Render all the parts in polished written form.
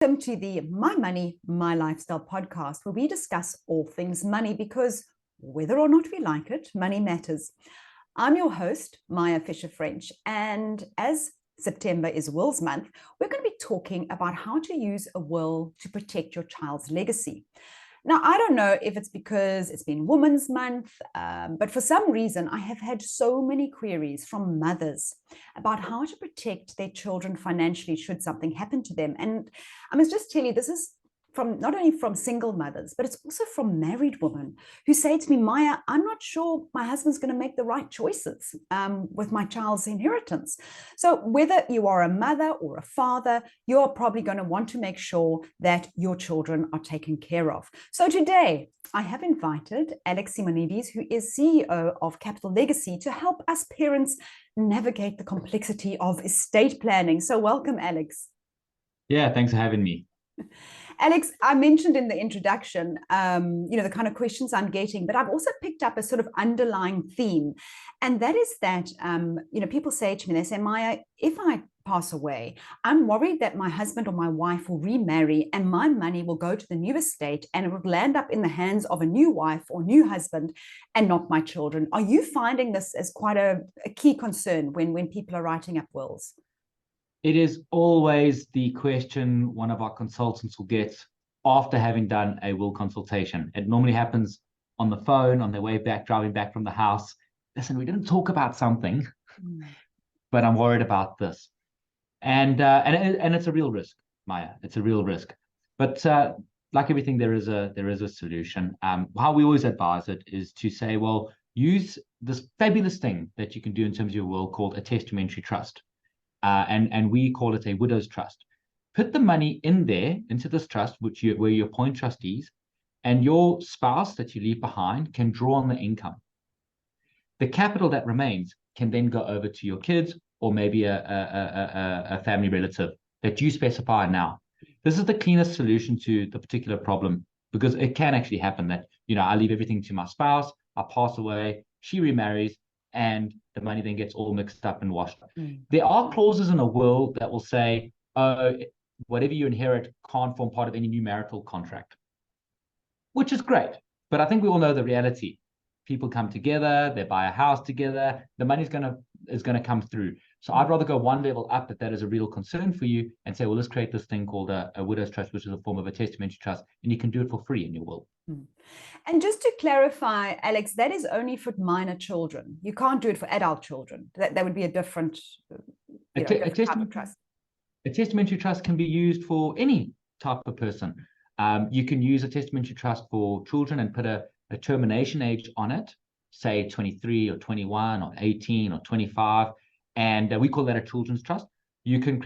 Welcome to the My Money, My Lifestyle podcast, where we discuss all things money because whether or not we like it, money matters. I'm your host, Maya Fisher-French, and as September is Will's Month, we're going to be talking about how to use a will to protect your child's legacy. Now, I don't know if it's because it's been Women's Month, but for some reason, I have had so many queries from mothers about how to protect their children financially should something happen to them. And I must just tell you, this is from not only from single mothers, but it's also from married women who say to me, Maya, I'm not sure my husband's going to make the right choices with my child's inheritance. So whether you are a mother or a father, you're probably going to want to make sure that your children are taken care of. So today, I have invited Alex Simeonides, who is CEO of Capital Legacy, to help us parents navigate the complexity of estate planning. So welcome, Alex. Yeah, thanks for having me. Alex, I mentioned in the introduction, the kind of questions I'm getting, but I've also picked up a sort of underlying theme. And that is that, people say to me, they say, Maya, if I pass away, I'm worried that my husband or my wife will remarry and my money will go to the new estate and it will land up in the hands of a new wife or new husband and not my children. Are you finding this as quite a key concern when people are writing up wills? It is always the question one of our consultants will get after having done a will consultation. It normally happens on the phone, on their way back, driving back from the house. Listen, we didn't talk about something, but I'm worried about this. And it's a real risk, Maya. It's a real risk. But like everything, there is a solution. How we always advise it is to say, well, use this fabulous thing that you can do in terms of your will called a testamentary trust. And we call it a widow's trust. Put the money in there, into this trust, where you appoint trustees, and your spouse that you leave behind can draw on the income. The capital that remains can then go over to your kids or maybe a family relative that you specify now. This is the cleanest solution to the particular problem, because it can actually happen that, I leave everything to my spouse, I pass away, she remarries, and the money then gets all mixed up and washed. There are clauses in a will that will say, whatever you inherit can't form part of any new marital contract, which is great. But I think we all know the reality. People come together, they buy a house together, the money is gonna come through. So I'd rather go one level up if that is a real concern for you and say, well, let's create this thing called a widow's trust, which is a form of a testamentary trust, and you can do it for free in your will. And just to clarify, Alex, that is only for minor children. You can't do it for adult children. That would be a different, different type of trust. A testamentary trust can be used for any type of person. You can use a testamentary trust for children and put a termination age on it, say 23 or 21 or 18 or 25, and we call that a children's trust. You can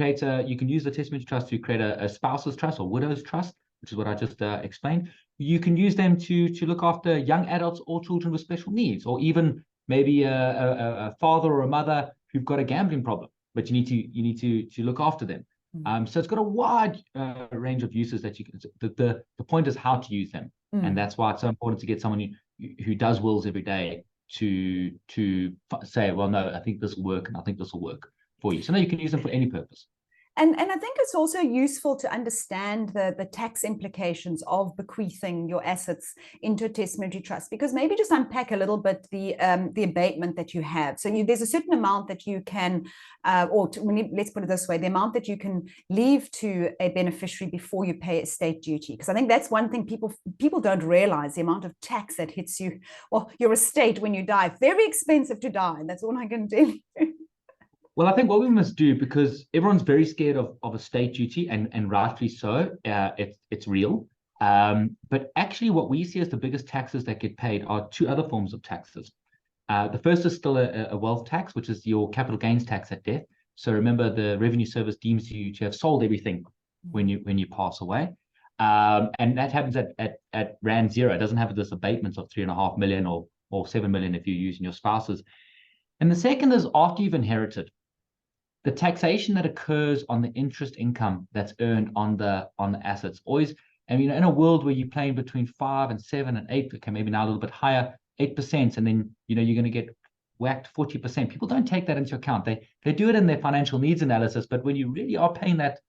use the testamentary trust to create a spouse's trust or widow's trust, which is what I just explained. You can use them to look after young adults or children with special needs, or even maybe a father or a mother who've got a gambling problem, but you need to look after them. So it's got a wide range of uses that you can. The point is how to use them, and that's why it's so important to get someone who does wills every day to say, well, no, I think this will work, and I think this will work for you. So now you can use them for any purpose. And I think it's also useful to understand the tax implications of bequeathing your assets into a testamentary trust, because maybe just unpack a little bit the abatement that you have. So there's a certain amount that you can, let's put it this way, the amount that you can leave to a beneficiary before you pay estate duty. Because I think that's one thing people don't realize, the amount of tax that hits you, or your estate when you die. Very expensive to die. That's all I can tell you. Well, I think what we must do, because everyone's very scared of estate duty, and rightfully so, it's real. But actually what we see as the biggest taxes that get paid are two other forms of taxes. The first is still a wealth tax, which is your capital gains tax at death. So remember, the Revenue Service deems you to have sold everything when you pass away. And that happens at Rand zero. It doesn't have this abatements of 3.5 million or 7 million if you're using your spouse's. And the second is after you've inherited. The taxation that occurs on the interest income that's earned on the assets. Always, and in a world where you're playing between 5 and 7 and 8, okay, maybe now a little bit higher, 8%, and then you're going to get whacked 40%. People don't take that into account. They do it in their financial needs analysis, but when you really are paying that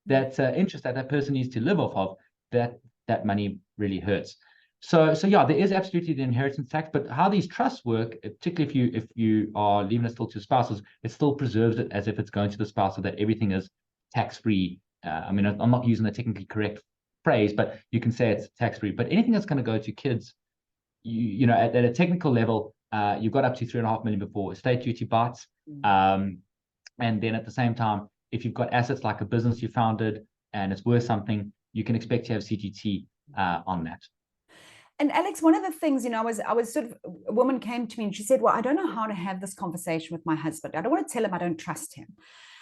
that interest that person needs to live off of, that money really hurts. So yeah, there is absolutely the inheritance tax, but how these trusts work, particularly if you are leaving it still to spouses, it still preserves it as if it's going to the spouse, so that everything is tax-free. I mean, I'm not using the technically correct phrase, but you can say it's tax-free. But anything that's going to go to kids, you know, at a technical level, you've got up to 3.5 million before estate duty bites. And then at the same time, if you've got assets like a business you founded and it's worth something, you can expect to have CGT on that. And Alex, one of the things, you know, I was sort of, a woman came to me and she said, well, I don't know how to have this conversation with my husband. I don't want to tell him I don't trust him.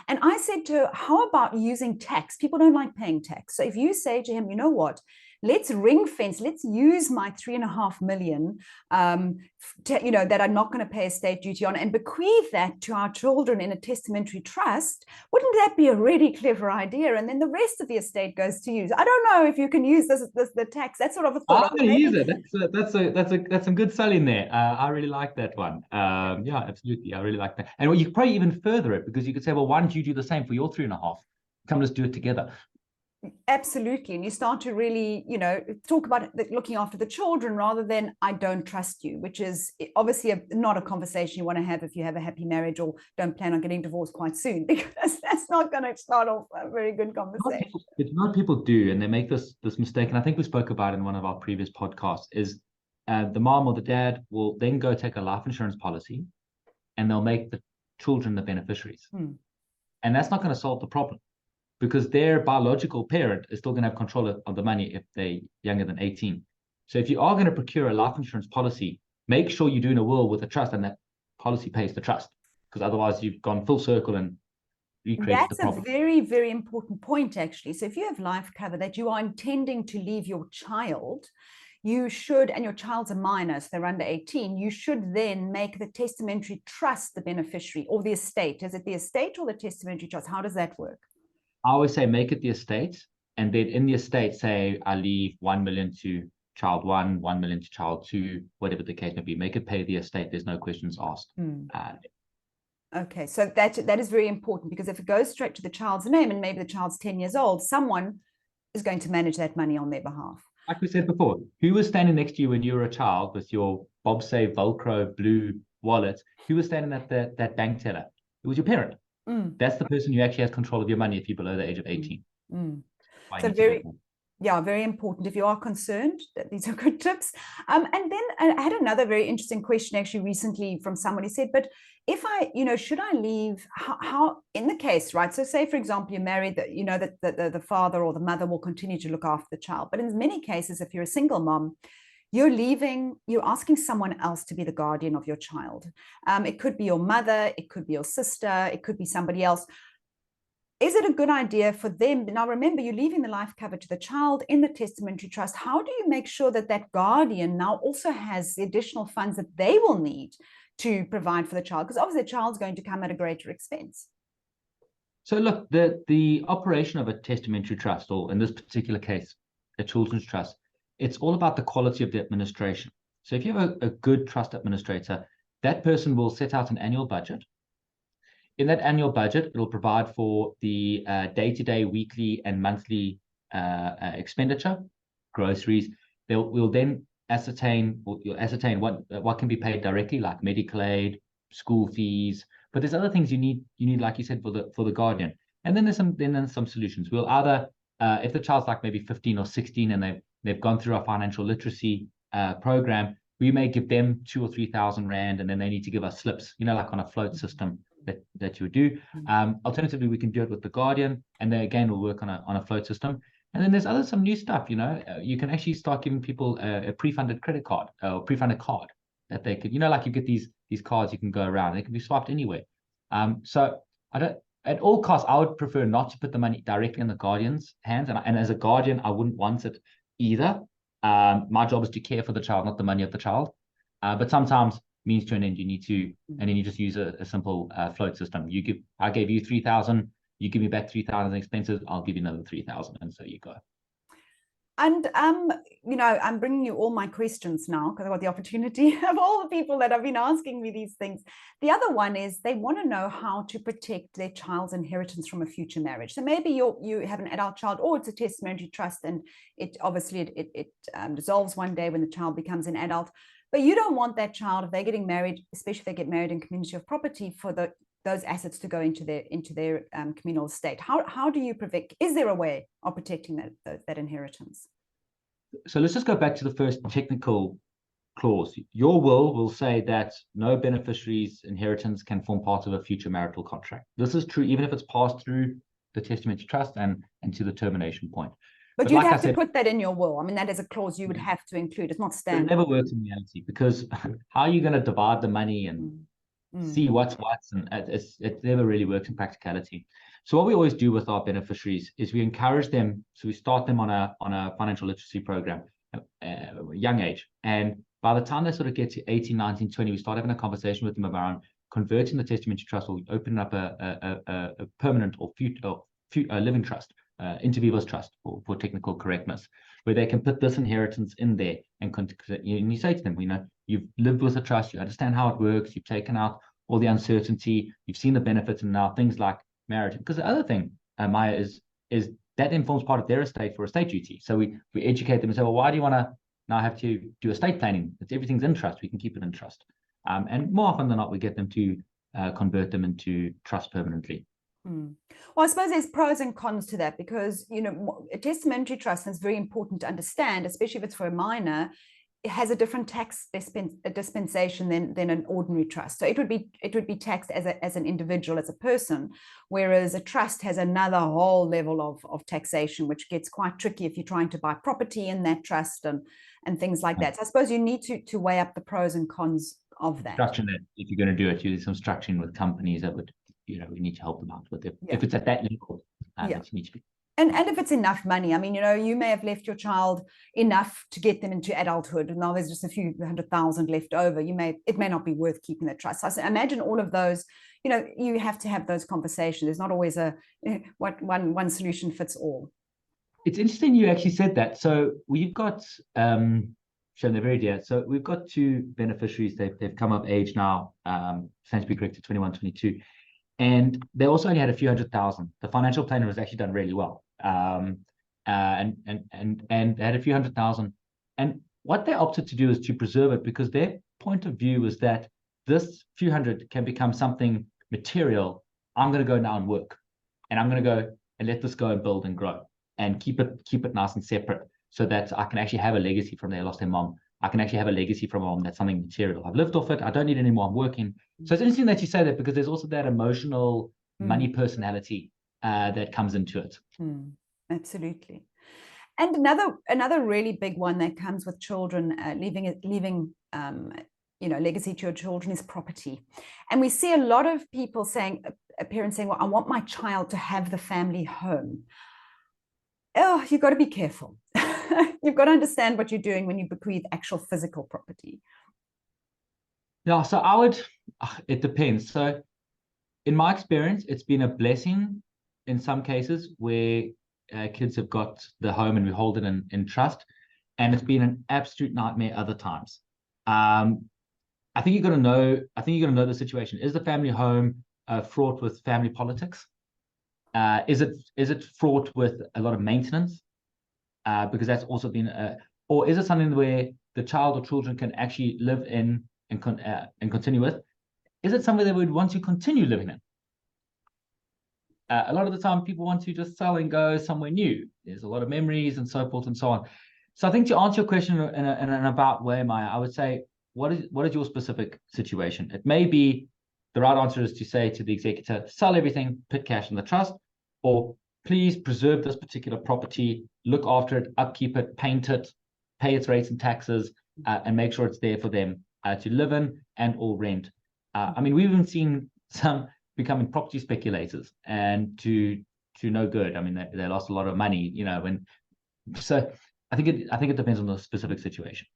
And I said to her, how about using tax? People don't like paying tax. So if you say to him, you know what, let's ring fence, let's use my 3.5 million, you know, that I'm not going to pay estate duty on, and bequeath that to our children in a testamentary trust. Wouldn't that be a really clever idea? And then the rest of the estate goes to you. I don't know if you can use the tax. That's sort of a thought. I'm going to use it. That's some good selling there. I really like that one. Yeah, absolutely. I really like that. And well, you could probably even further it, because you could say, well, why don't you do the same for your 3.5? Come, let's do it together. Absolutely. And you start to really, you know, talk about looking after the children rather than I don't trust you, which is obviously not a conversation you want to have if you have a happy marriage or don't plan on getting divorced quite soon, because that's not going to start off a very good conversation. What people do, and they make this mistake, and I think we spoke about it in one of our previous podcasts, is the mom or the dad will then go take a life insurance policy and they'll make the children the beneficiaries. And that's not going to solve the problem, because their biological parent is still going to have control of the money if they're younger than 18. So if you are going to procure a life insurance policy, make sure you're doing a will with a trust and that policy pays the trust, because otherwise you've gone full circle and recreated the problem. That's a very, very important point, actually. So if you have life cover that you are intending to leave your child, you should, and your child's a minor, so they're under 18, you should then make the testamentary trust the beneficiary, or the estate. Is it the estate or the testamentary trust? How does that work? I always say make it the estate, and then in the estate say I leave 1 million to child 1, 1 million to child 2, whatever the case may be. Make it pay the estate. There's no questions asked. Okay, so that is very important, because if it goes straight to the child's name and maybe the child's 10 years old, someone is going to manage that money on their behalf. Like we said before, who was standing next to you when you were a child with your Bobsave Velcro blue wallet? Who was standing at that bank teller? It was your parent. That's the person who actually has control of your money if you're below the age of 18. So very important if you are concerned. These are good tips. And then I had another very interesting question actually recently from somebody. Said, but if I, you know, should I leave, how in the case, right? So say, for example, you're married, that you know that the father or the mother will continue to look after the child. But in many cases, if you're a single mom, you're asking someone else to be the guardian of your child. It could be your mother, it could be your sister, it could be somebody else. Is it a good idea for them? Now, remember, you're leaving the life cover to the child in the testamentary trust. How do you make sure that that guardian now also has the additional funds that they will need to provide for the child? Because obviously the child's going to come at a greater expense. So look, the operation of a testamentary trust, or in this particular case, a children's trust, it's all about the quality of the administration. So if you have a good trust administrator, that person will set out an annual budget. In that annual budget, it will provide for the day-to-day, weekly, and monthly expenditure, groceries. We'll then ascertain what can be paid directly, like medical aid, school fees. But there's other things you need, like you said, for the guardian. And then there's some solutions. We'll either, if the child's like maybe 15 or 16 and they've gone through our financial literacy program, we may give them 2,000 or 3,000 rand, and then they need to give us slips, you know, like on a float system that you would do. Alternatively, we can do it with the guardian, and then again we'll work on a float system. And then there's some new stuff, you know. You can actually start giving people a pre-funded credit card or pre-funded card that they could, you know, like you get these cards you can go around. They can be swiped anywhere. So at all costs, I would prefer not to put the money directly in the guardian's hands. And as a guardian, I wouldn't want it either. My job is to care for the child, not the money of the child. But sometimes means to an end, you need to, and then you just use a simple float system. I gave you 3,000, you give me back 3,000 expenses, I'll give you another 3,000, and so you go. And I'm bringing you all my questions now because I got the opportunity of all the people that have been asking me these things. The other one is they want to know how to protect their child's inheritance from a future marriage. So maybe you have an adult child, or it's a testamentary trust, and it dissolves one day when the child becomes an adult. But you don't want that child, if they're getting married, especially if they get married in community of property, for those assets to go into their communal estate. How do you prevent? Is there a way of protecting that inheritance? So let's just go back to the first technical clause. Your will say that no beneficiary's inheritance can form part of a future marital contract. This is true even if it's passed through the testamentary trust and to the termination point. But you'd have to put that in your will. I mean, that is a clause you would have to include. It's not standard. It never works in reality, because how are you going to divide the money and see what's and it never really works in practicality. So what we always do with our beneficiaries is we encourage them. So we start them on a financial literacy program at a young age. And by the time they sort of get to 18, 19, 20, we start having a conversation with them around converting the testamentary trust, or opening up a permanent or future living trust, inter vivos trust for technical correctness, where they can put this inheritance in there and you say to them, you've lived with a trust, you understand how it works, you've taken out all the uncertainty, you've seen the benefits, and now things like marriage. Because the other thing, Maya, is that informs part of their estate for estate duty. So we educate them and say, well, why do you want to now have to do estate planning? It's everything's in trust. We can keep it in trust. And more often than not, we get them to convert them into trust permanently. Well, I suppose there's pros and cons to that, because a testamentary trust is very important to understand, especially if it's for a minor. It has a different tax dispensation than an ordinary trust. So it would be taxed as an individual, as a person, whereas a trust has another whole level of taxation, which gets quite tricky if you're trying to buy property in that trust and things like that. So I suppose you need to weigh up the pros and cons of that. Structure that, if you're going to do it, use some structuring with companies that would, we need to help them out with it. If it's at that level, it needs to be. And if it's enough money, I mean, you may have left your child enough to get them into adulthood, and now there's just a few 100,000 left over. It may not be worth keeping that trust. So I imagine all of those, you have to have those conversations. There's not always one solution fits all. It's interesting you actually said that. So we've got, Sharon, they're very dear. So we've got two beneficiaries. They've come of age now, to be corrected, 21, 22. And they also only had a few 100,000. The financial planner was actually done really well. And they had a few 100,000. And what they opted to do is to preserve it, because their point of view was that this few hundred can become something material. I'm going to go now and work, and I'm going to go and let this go and build and grow, and keep it nice and separate, so that I can actually have a legacy from they lost their mom. I can actually have a legacy from a mom that's something material. I've lived off it. I don't need any more. I'm working. So it's interesting that you say that, because there's also that emotional money personality that comes into it. Absolutely. And another really big one that comes with children leaving legacy to your children is property. And we see a lot of people saying, parents saying, well, I want my child to have the family home. Oh, you've got to be careful. You've got to understand what you're doing when you bequeath actual physical property. Yeah, so it depends. So in my experience, it's been a blessing in some cases where kids have got the home and we hold it in trust. And it's been an absolute nightmare other times. I think you've got to know the situation. Is the family home fraught with family politics? Is it fraught with a lot of maintenance? Because that's also been, or is it something where the child or children can actually live in and continue with? Is it somewhere they would want to continue living in? A lot of the time, people want to just sell and go somewhere new. There's a lot of memories and so forth and so on. So I think to answer your question in an about way, Maya, I would say, what is your specific situation? It may be the right answer is to say to the executor, sell everything, put cash in the trust, or please preserve this particular property, look after it, upkeep it, paint it, pay its rates and taxes, and make sure it's there for them to live in and or rent. I mean, we've even seen some becoming property speculators and to no good. I mean, they lost a lot of money, so I think it depends on the specific situation.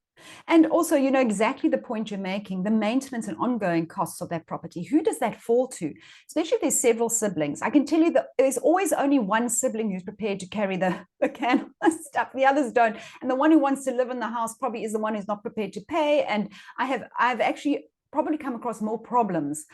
And also, you know, exactly the point you're making, the maintenance and ongoing costs of that property. Who does that fall to? Especially if there's several siblings. I can tell you that there's always only one sibling who's prepared to carry the can of stuff. The others don't. And the one who wants to live in the house probably is the one who's not prepared to pay. And I've actually probably come across more problems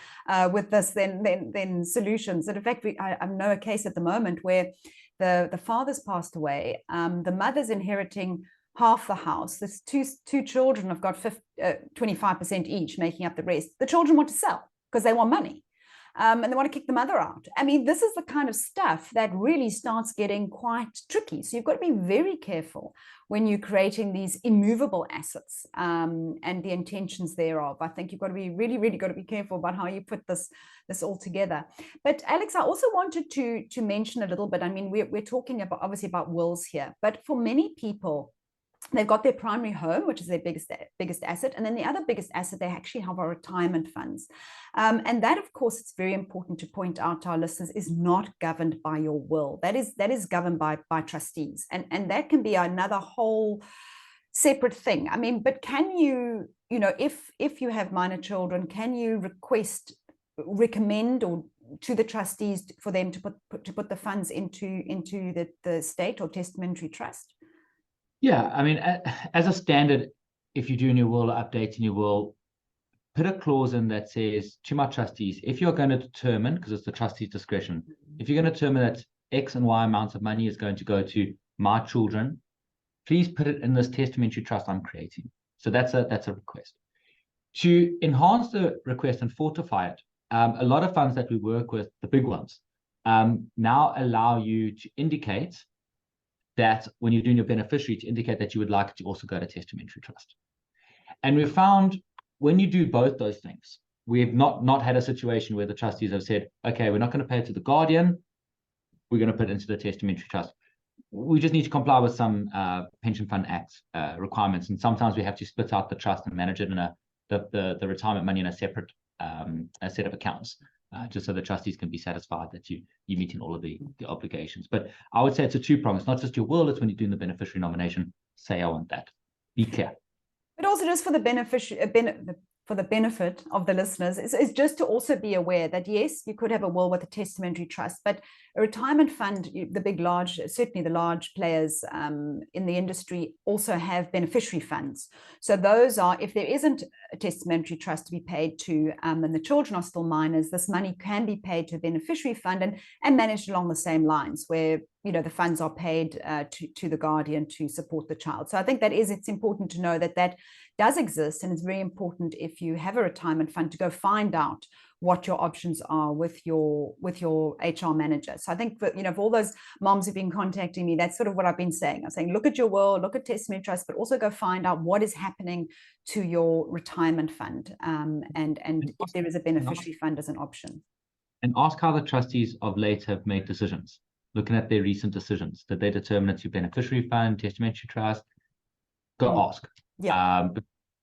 with this than solutions. And in fact, I know a case at the moment where the father's passed away. The mother's inheriting half the house. There's two children have got 25% each, making up the rest. The children want to sell because they want money. And they want to kick the mother out. I mean, this is the kind of stuff that really starts getting quite tricky. So you've got to be very careful when you're creating these immovable assets and the intentions thereof. I think you've got to be really got to be careful about how you put this all together. But Alex, I also wanted to mention a little bit. I mean, we're talking about obviously about wills here, but for many people, they've got their primary home, which is their biggest asset. And then the other biggest asset they actually have are retirement funds. And that, of course, it's very important to point out to our listeners, is not governed by your will. That is governed by trustees. And that can be another whole separate thing. I mean, but can you, you know, if you have minor children, can you recommend or to the trustees for them to put the funds into the state or testamentary trust? Yeah, I mean, as a standard, if you do in your will or update in your will, put a clause in that says to my trustees, if you're going to determine, because it's the trustee's discretion, if you're going to determine that X and Y amounts of money is going to go to my children, please put it in this testamentary trust I'm creating. So that's a request. To enhance the request and fortify it, a lot of funds that we work with, the big ones, now allow you to indicate that when you're doing your beneficiary, to indicate that you would like to also go to testamentary trust. And we've found when you do both those things, we have not had a situation where the trustees have said, okay, we're not going to pay it to the guardian, we're going to put it into the testamentary trust. We just need to comply with some Pension Fund Act requirements. And sometimes we have to split out the trust and manage it in the retirement money in a separate set of accounts. Just so the trustees can be satisfied that you're meeting all of the obligations. But I would say it's a two-prong. It's not just your will, it's when you're doing the beneficiary nomination, say, I want that. Be clear. But also just for the benefit of the listeners, is just to also be aware that, yes, you could have a will with a testamentary trust, but a retirement fund, certainly the large players in the industry also have beneficiary funds. So those are, if there isn't a testamentary trust to be paid to and the children are still minors, this money can be paid to a beneficiary fund and managed along the same lines where, you know, the funds are paid to the guardian to support the child. So I think it's important to know that does exist, and it's very important if you have a retirement fund to go find out what your options are with your HR manager. So I think for, you know, for all those moms who've been contacting me, that's sort of what I've been saying. I'm saying, look at your will, look at testament trust, but also go find out what is happening to your retirement fund, and if there is a beneficiary fund as an option. And ask how the trustees of late have made decisions. Looking at their recent decisions, did they determine it's your beneficiary fund, testamentary trust? Go ask. Yeah.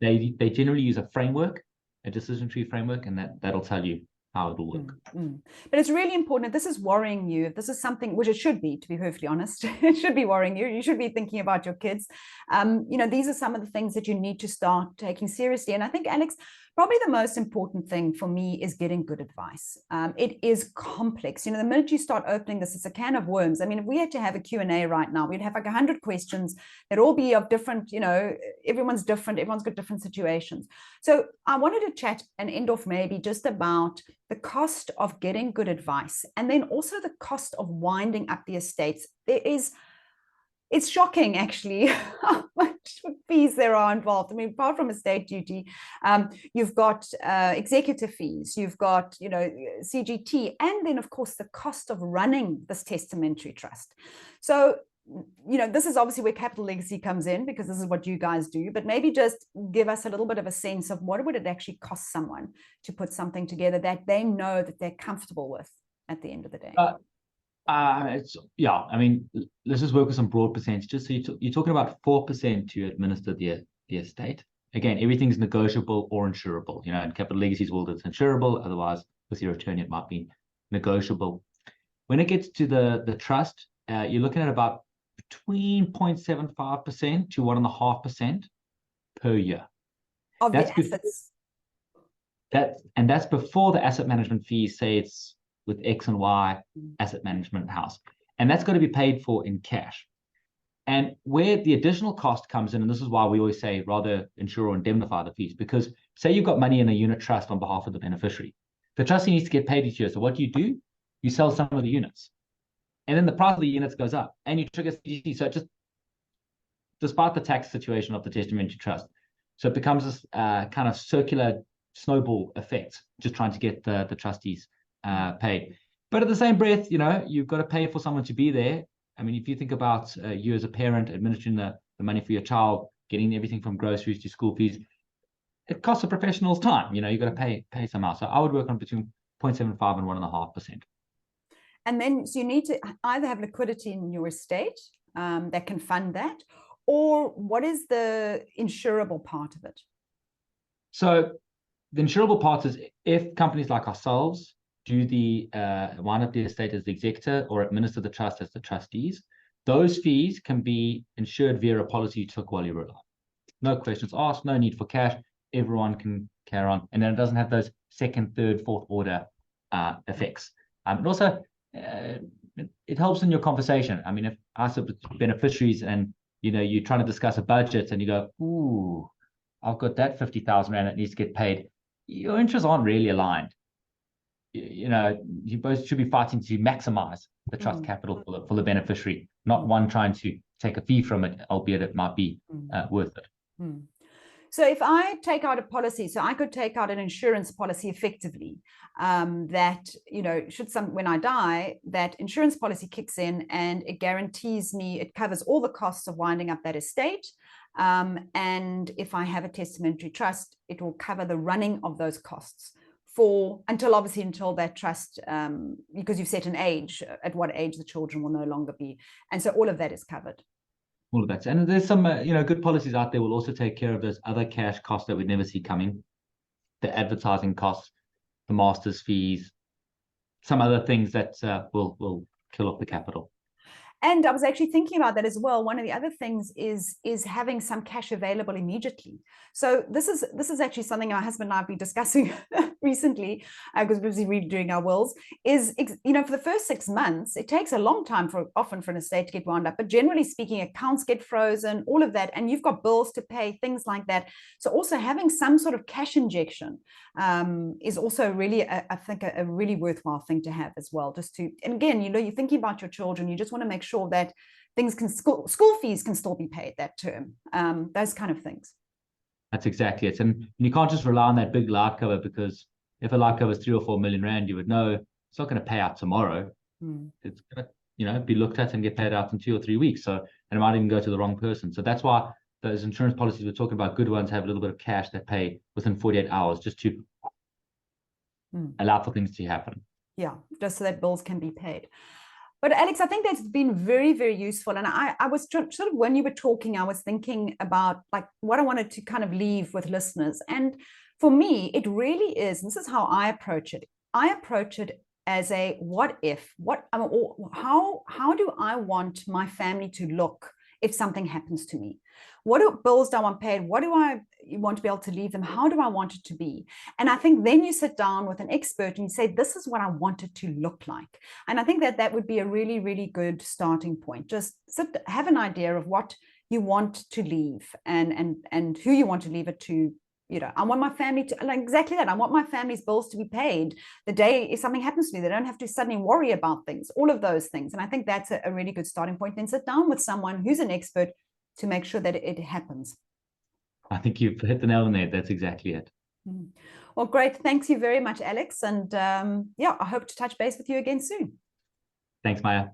They generally use a framework, a decision tree framework, and that'll tell you how it will work. But it's really important. If this is worrying you, if this is something, which it should be, to be perfectly honest, it should be worrying you. You should be thinking about your kids. You know, these are some of the things that you need to start taking seriously. And I think, Alex, probably the most important thing for me is getting good advice. It is complex. You know, the minute you start opening this, it's a can of worms. I mean, if we had to have a Q&A right now, we'd have like 100 questions that all be of different, you know, everyone's different. Everyone's got different situations. So I wanted to chat and end off maybe just about the cost of getting good advice, and then also the cost of winding up the estates. It's shocking, actually, how much fees there are involved. I mean, apart from estate duty, you've got executive fees, you've got, you know, CGT, and then, of course, the cost of running this testamentary trust. So, you know, this is obviously where Capital Legacy comes in, because this is what you guys do, but maybe just give us a little bit of a sense of what would it actually cost someone to put something together that they know that they're comfortable with at the end of the day. I mean, let's just work with some broad percentages. So you're talking about 4% to administer the estate. Again, everything's negotiable or insurable. You know, in Capital Legacy's world, it's insurable. Otherwise, with your attorney, it might be negotiable. When it gets to the trust, you're looking at about between 0.75% to 1.5% per year. Of That's the assets. That's before the asset management fees, say it's with X and Y asset management house. And that's got to be paid for in cash. And where the additional cost comes in, and this is why we always say rather insure or indemnify the fees, because say you've got money in a unit trust on behalf of the beneficiary. The trustee needs to get paid each year. So what do? You sell some of the units. And then the price of the units goes up and you trigger CGT. So just despite the tax situation of the testamentary trust. So it becomes this kind of circular snowball effect, just trying to get the trustees paid. But at the same breath, you've got to pay for someone to be there. I mean, if you think about you as a parent administering the money for your child, getting everything from groceries to school fees, it costs a professional's time. You've got to pay somehow. So I would work on between 0.75 and 1.5%. And then so you need to either have liquidity in your estate that can fund that, or what is the insurable part of it? So the insurable part is if companies like ourselves do the wind up the estate as the executor or administer the trust as the trustees, those fees can be insured via a policy you took while you were alive. No questions asked, no need for cash. Everyone can carry on. And then it doesn't have those second, third, fourth order effects. And also, it helps in your conversation. I mean, if I sit with beneficiaries and, you're trying to discuss a budget and you go, ooh, I've got that 50,000 Rand that needs to get paid. Your interests aren't really aligned. You both should be fighting to maximize the trust capital for the beneficiary, not one trying to take a fee from it, albeit it might be worth it. So if I take out a policy, so I could take out an insurance policy effectively that, when I die, that insurance policy kicks in and it guarantees me, it covers all the costs of winding up that estate. And if I have a testamentary trust, it will cover the running of those costs until that trust, because you've set an age, at what age the children will no longer be. And so all of that is covered. All of that. And there's some, good policies out there will also take care of those other cash costs that we'd never see coming. The advertising costs, the master's fees, some other things that will kill off the capital. And I was actually thinking about that as well. One of the other things is having some cash available immediately. So this is actually something my husband and I have been discussing recently, because we're busy redoing our wills, is, for the first 6 months, it takes a long time often for an estate to get wound up. But generally speaking, accounts get frozen, all of that, and you've got bills to pay, things like that. So also having some sort of cash injection is also really, I think, a really worthwhile thing to have as well. And again, you're thinking about your children, you just want to make sure that things school fees can still be paid that term, those kind of things. That's exactly it. And you can't just rely on that big life cover, because if a life cover is 3 or 4 million Rand, you would know it's not going to pay out tomorrow. It's going to, be looked at and get paid out in 2 or 3 weeks. So, and it might even go to the wrong person. So that's why those insurance policies we're talking about, good ones, have a little bit of cash that pay within 48 hours just to allow for things to happen. Yeah, just so that bills can be paid. But Alex, I think that's been very, very useful. And I was sort of, when you were talking, I was thinking about like what I wanted to kind of leave with listeners. And for me, it really is, and this is how I approach it. I approach it as a what if, how do I want my family to look if something happens to me? What bills do I want paid? What do I want to be able to leave them? How do I want it to be? And I think then you sit down with an expert and you say, this is what I want it to look like. And I think that would be a really, really good starting point. Just have an idea of what you want to leave and who you want to leave it to. I want my family to, like exactly that. I want my family's bills to be paid the day if something happens to me. They don't have to suddenly worry about things, all of those things. And I think that's a really good starting point. Then sit down with someone who's an expert to make sure that it happens. I think you've hit the nail on the head. That's exactly it. Well, great. Thanks you very much, Alex. And I hope to touch base with you again soon. Thanks, Maya.